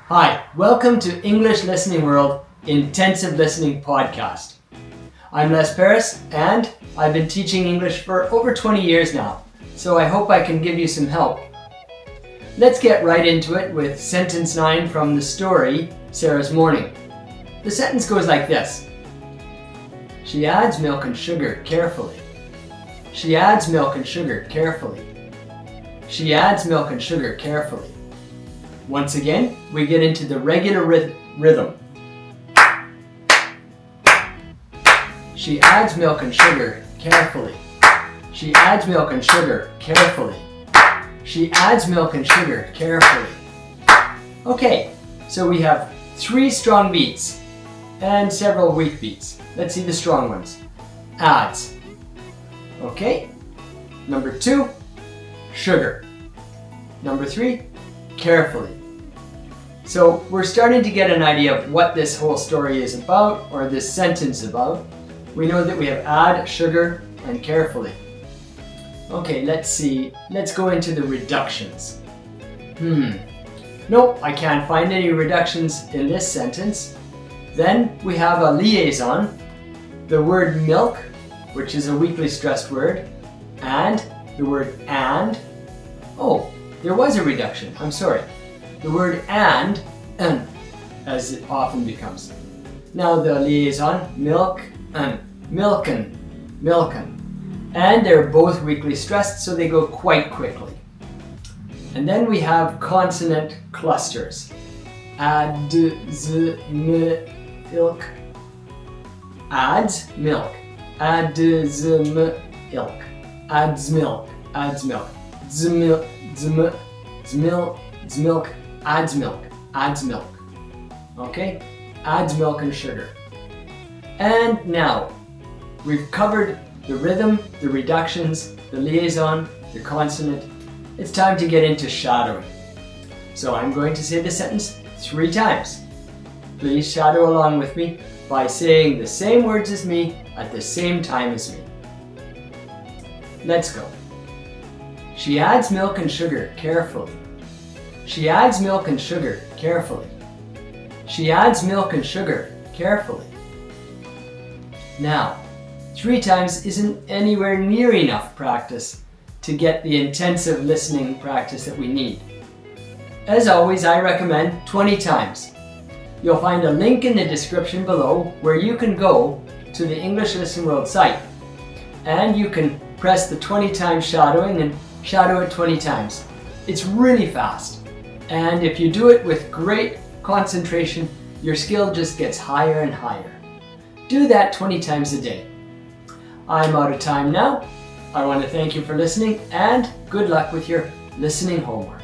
Hi, welcome to English Listening World Intensive Listening Podcast. I'm Les Paris and I've been teaching English for over 20 years now, so I hope I can give you some help. Let's get right into it with sentence 9 from the story, Sarah's Morning. The sentence goes like this. She adds milk and sugar carefully. She adds milk and sugar carefully. She adds milk and sugar carefully. Once again, we get into the regular rhythm. She adds milk and sugar carefully. She adds milk and sugar carefully. She adds milk and sugar carefully. Okay, so we have 3 strong beats and several weak beats. Let's see the strong ones. Adds. Okay. Number 2, sugar. Number 3, carefully. So we're starting to get an idea of what this whole story is about, or this sentence is about. We know that we have add, sugar, and carefully. Okay, let's see. Let's go into the reductions. Nope, I can't find any reductions in this sentence. Then we have a liaison, the word milk, which is a weakly stressed word, and the word and. Oh, there was a reduction, I'm sorry. The word and, as it often becomes. Now the liaison, milk and milken, milken. And they're both weakly stressed, so they go quite quickly. And then we have consonant clusters. Add, z, m, ilk. Adds milk. Add, z, m, ilk. Adds milk. Adds milk. Zmil, zm, zmil, zmilk. Adds milk. Adds milk. Okay? Adds milk and sugar. And now, we've covered the rhythm, the reductions, the liaison, the consonant. It's time to get into shadowing. So I'm going to say the sentence 3 times. Please shadow along with me by saying the same words as me at the same time as me. Let's go. She adds milk and sugar carefully. She adds milk and sugar carefully. She adds milk and sugar carefully. Now, 3 times isn't anywhere near enough practice to get the intensive listening practice that we need. As always, I recommend 20 times. You'll find a link in the description below where you can go to the English Listening World site and you can press the 20 times shadowing and shadow it 20 times. It's really fast. And if you do it with great concentration, your skill just gets higher and higher. Do that 20 times a day. I'm out of time now. I want to thank you for listening and good luck with your listening homework.